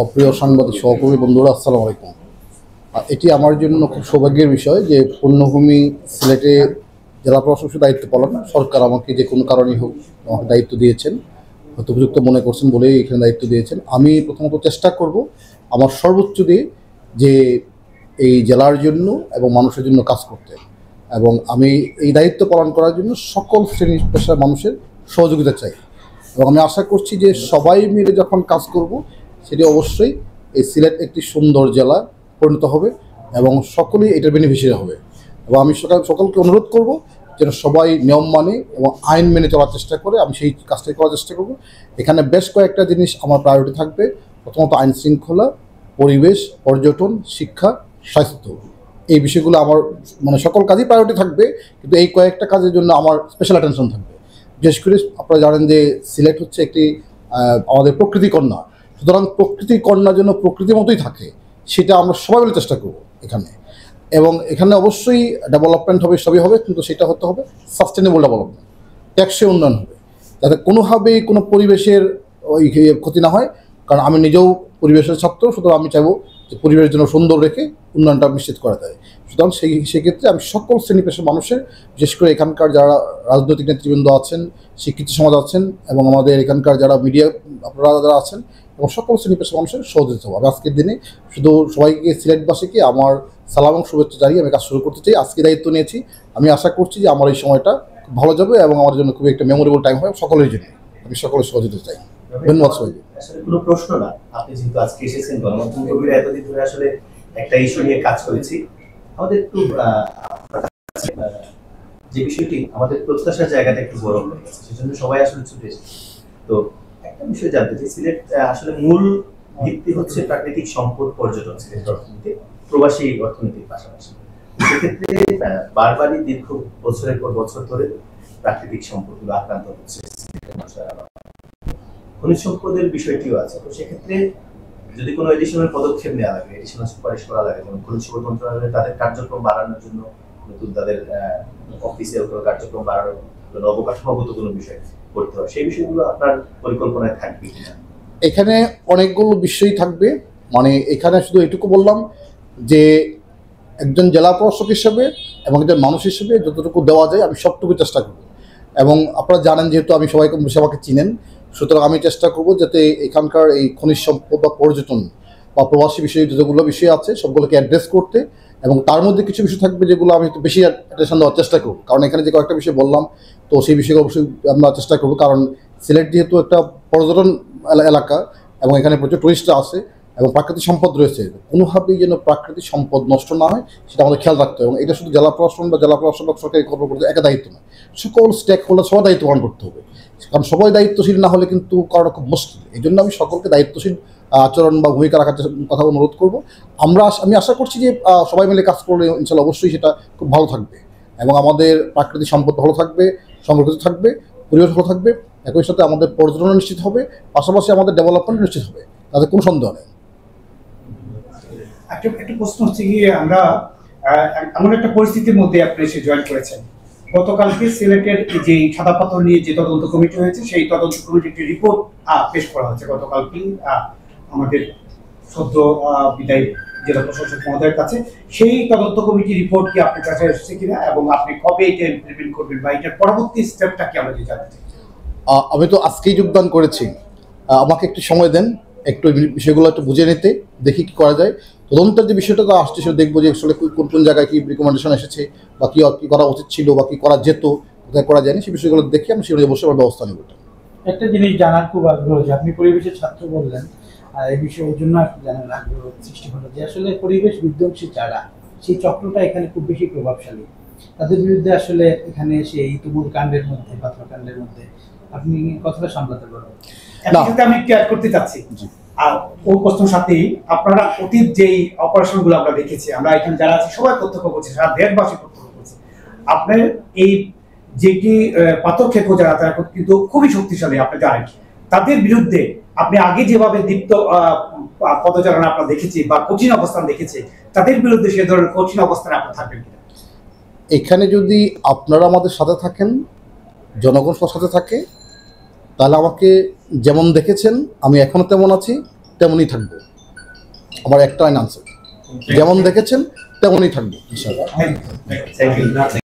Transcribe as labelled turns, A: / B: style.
A: অপ্রিয় সাংবাদিক সহকর্মী বন্ধুরা, আসসালামু আলাইকুম। এটি আমার জন্য খুব সৌভাগ্যের বিষয় যে পূর্ণভূমি সিলেটে জেলা প্রশাসকের দায়িত্ব পালন সরকার আমাকে যে কোনো কারণেই হোক আমাকে দায়িত্ব দিয়েছেন, হয়তো উপযুক্ত মনে করছেন বলেই এখানে দায়িত্ব দিয়েছেন। আমি প্রথমত চেষ্টা করব আমার সর্বোচ্চ দিয়ে যে এই জেলার জন্য এবং মানুষের জন্য কাজ করতে, এবং আমি এই দায়িত্ব পালন করার জন্য সকল শ্রেণী পেশার মানুষের সহযোগিতা চাই। এবং আমি আশা করছি যে সবাই মিলে যখন কাজ করব সেটি অবশ্যই এই সিলেট একটি সুন্দর জেলা পরিণত হবে এবং সকলেই এটার বেনিফিশিয়ারি হবে। এবং আমি সকলকে অনুরোধ করব যেন সবাই নিয়ম মানে এবং আইন মেনে চলার চেষ্টা করে। আমি সেই কাজটাই করার চেষ্টা করব। এখানে বেশ কয়েকটা জিনিস আমার প্রায়োরিটি থাকবে। প্রথমত আইন শৃঙ্খলা, পরিবেশ, পর্যটন, শিক্ষা, স্বাস্থ্য, এই বিষয়গুলো আমার মানে সকল কাজই প্রায়োরিটি থাকবে, কিন্তু এই কয়েকটা কাজের জন্য আমার স্পেশাল অ্যাটেনশন থাকবে। বিশেষ করে আপনারা জানেন যে সিলেট হচ্ছে একটি আমাদের প্রকৃতি কন্যা, সুতরাং প্রকৃতি কন্যার জন্য প্রকৃতির মতোই থাকে, সেটা আমরা সবাই মিলে চেষ্টা করব এখানে। এবং এখানে অবশ্যই ডেভেলপমেন্ট হবে, সবই হবে, কিন্তু সেটা হতে হবে সাস্টেনেবল ডেভেলপমেন্ট, টেকসই উন্নয়ন হবে, যাতে কোনোভাবেই কোনো পরিবেশের ওই ক্ষতি না হয়। কারণ আমি নিজেও পরিবেশের ছাত্র, সুতরাং আমি চাইবো যে পরিবেশের জন্য সুন্দর রেখে উন্নয়নটা নিশ্চিত করা যায়। সুতরাং সেক্ষেত্রে আমি সকল শ্রেণী পেশার মানুষের, বিশেষ করে এখানকার যারা রাজনৈতিক নেতৃবৃন্দ আছেন, শিক্ষিত সমাজ আছেন, এবং আমাদের এখানকার যারা মিডিয়া আপনারা যারা আছেন, এবং সকল শ্রেণী পেশার মানুষের সহযোগিতা হবে। আজকের দিনে শুধু সবাইকে সিলেটবাসীকে আমার সালাম এবং শুভেচ্ছা জানিয়ে আমি কাজ শুরু করতে চাই। আজকে দায়িত্ব নিয়েছি, আমি আশা করছি যে আমার এই সময়টা খুব ভালো যাবে এবং আমার জন্য খুবই একটা মেমোরেবল টাইম হয় সকলের জন্য। আমি সকলের সহযোগিতা চাই। ধন্যবাদ সবাইকে।
B: আসলে কোনো প্রশ্ন না, আপনি যেহেতু আজকে এসেছেন গণমাধ্যম কর্মীরা এতদিন ধরে আসলে একটা ইস্যু নিয়ে কাজ করেছি, আমাদের একটু যে বিষয়টি আমাদের প্রত্যাশার জায়গাটা একটু বড় হয়ে গেছে, সেজন্য সবাই আসলে ছুটে এসেছে। তো একটা বিষয় জানতে চাই, সিলেট আসলে মূল ভিত্তি হচ্ছে প্রাকৃতিক সম্পদ, পর্যটন, সিলেটের অর্থনীতি, প্রবাসী অর্থনীতির পাশাপাশি। সেক্ষেত্রে বারবারই দীর্ঘ বছরের পর বছর ধরে প্রাকৃতিক সম্পদগুলো আক্রান্ত হচ্ছে। খনিজ সম্পদের বিষয়টিও আছে। তো সেক্ষেত্রে যদি কোনো এডিশনাল পদক্ষেপ নেওয়া লাগে, এডিশনাল সুপারিশ করা লাগে, যেমন খনিজ সম্পদ মন্ত্রণালয়ে তাদের কার্যক্রম বাড়ানোর জন্য, নতুন তাদের অফিসের কার্যক্রম বাড়ানোর জন্য অবকাঠামোগত কোনো বিষয় করতে হবে, সেই বিষয়গুলো আপনার পরিকল্পনায় থাকবে কিনা?
A: এখানে অনেকগুলো বিষয়ই থাকবে। মানে এখানে শুধু এটুকু বললাম যে একজন জেলা প্রশাসক হিসেবে এবং একজন মানুষ হিসেবে যতটুকু দেওয়া যায় আমি সবটুকু চেষ্টা করব। এবং আপনারা জানেন যেহেতু আমি সবাইকে আমাকে চিনেন, সুতরাং আমি চেষ্টা করব যাতে এখানকার এই খনিজ সম্পদ বা পর্যটন বা প্রবাসী বিষয়ে যতগুলো বিষয় আছে সবগুলোকে অ্যাড্রেস করতে, এবং তার মধ্যে কিছু বিষয় থাকবে যেগুলো আমি একটু বেশি অ্যাটেনশন দেওয়ার চেষ্টা করব। কারণ এখানে যে কয়েকটা বিষয় বললাম, তো সেই বিষয়গুলো অবশ্যই আমরা চেষ্টা করব। কারণ সিলেট যেহেতু একটা পর্যটন এলাকা এবং এখানে প্রচুর টুরিস্টরা আসে এবং প্রাকৃতিক সম্পদ রয়েছে, কোনোভাবেই যেন প্রাকৃতিক সম্পদ নষ্ট না হয় সেটা আমাদের খেয়াল রাখতে হবে। এবং এটা শুধু জেলা প্রশাসন বা জেলা প্রশাসন বা সরকারি কর্মকর্তা একা দায়িত্ব নয়, সকল স্টেক হোল্ডার সবাই দায়িত্ব পালন করতে হবে। কারণ সবাই দায়িত্বশীল না হলে কিন্তু করাটা খুব মুশকিল। এই জন্য আমি সকলকে দায়িত্বশীল আচরণ বা ভূমিকা রাখার কথা অনুরোধ করবো। আমি আশা করছি যে সবাই মিলে কাজ করলে ইনশাল্লাহ অবশ্যই সেটা খুব ভালো থাকবে এবং আমাদের প্রাকৃতিক সম্পদ ভালো থাকবে, সংরক্ষিত থাকবে, পরিবেশ ভালো থাকবে, একই সাথে আমাদের পর্যটন নিশ্চিত হবে, পাশাপাশি আমাদের ডেভেলপমেন্ট নিশ্চিত হবে, তাতে কোনো সন্দেহ নেই।
C: একটা প্রশ্ন হচ্ছে গিয়ে, আমরা এমন একটা পরিস্থিতির মধ্যে আপনি এসে জয়েন করেছেন। গতকালকে সিলেটের যে সাদা পাথর নিয়ে যে তদন্ত কমিটি হয়েছে, সেই তদন্ত কমিটির একটি রিপোর্ট পেশ করা হয়েছে গতকালকে আমাদের সদ্য বিদায়ী জেলা প্রশাসক মহোদয়ের কাছে। সেই তদন্ত কমিটির রিপোর্ট কি আপনার কাছে এসেছে কিনা, এবং আপনি কবে এটা ইমপ্লিমেন্ট করবেন বা এটার পরবর্তী স্টেপটা কি আমরা জানতে চাই?
A: আমি তো আজকেই যোগদান করেছি, আমাকে একটু সময় দেন, একটু বিষয়গুলো একটু বুঝে নিতে, দেখি কি করা যায়। তদন্তের যে বিষয়টা তো আসছে সেটা দেখবো যে আসলে কোন কোন জায়গায় কি রিকমেন্ডেশন এসেছে বা কী করা উচিত ছিল বা কী করা যেত, কোথায় করা যায়নি, সেই বিষয়গুলো দেখে আমি সেগুলো অবশ্যই আমার ব্যবস্থা নেব।
D: একটা জিনিস জানার খুব আগ্রহ, যে আপনি পরিবেশের ছাত্র বললেন, আর এই বিষয়ের জন্য একটু জানার আগ্রহ সৃষ্টি হলো যে আসলে পরিবেশ বিধ্বংসী যারা, সেই চক্রটা এখানে খুব বেশি প্রভাবশালী। তাদের বিরুদ্ধে আসলে এখানে সেই তুমুল কাণ্ডের মধ্যে, পাথরকাণ্ডের মধ্যে আপনি কথাটা সামলাতে পারবেন?
C: আমি একটু অ্যাড করতে চাচ্ছি, আর ওই প্রশ্নের সাথেই আপনারা অতীত যেই অপারেশনগুলো আমরা দেখেছি, আমরা এখানে যারা আছি সবাই প্রত্যক্ষ করছি, সারা দেশবাসী প্রত্যক্ষ করছে, আপনার এই যেটি পাথর ক্ষেপো যারা, তারা কিন্তু খুবই শক্তিশালী, আপনি জানেন। তাদের বিরুদ্ধে আপনি আগে যেভাবে দীপ্ত পদচারণা আপনারা দেখেছি বা কঠিন অবস্থান দেখেছি, তাদের বিরুদ্ধে সে ধরনের কঠিন অবস্থানে আপনারা থাকবেন কিনা?
A: এখানে যদি আপনারা আমাদের সাথে থাকেন, জনগণ সাথে থাকে, তাহলে আমাকে যেমন দেখেছেন আমি এখনও তেমন আছি, তেমনই থাকবো। আমার একটা আনসার, যেমন দেখেছেন তেমনই থাকবো ইনশাআল্লাহ।
B: Thank you.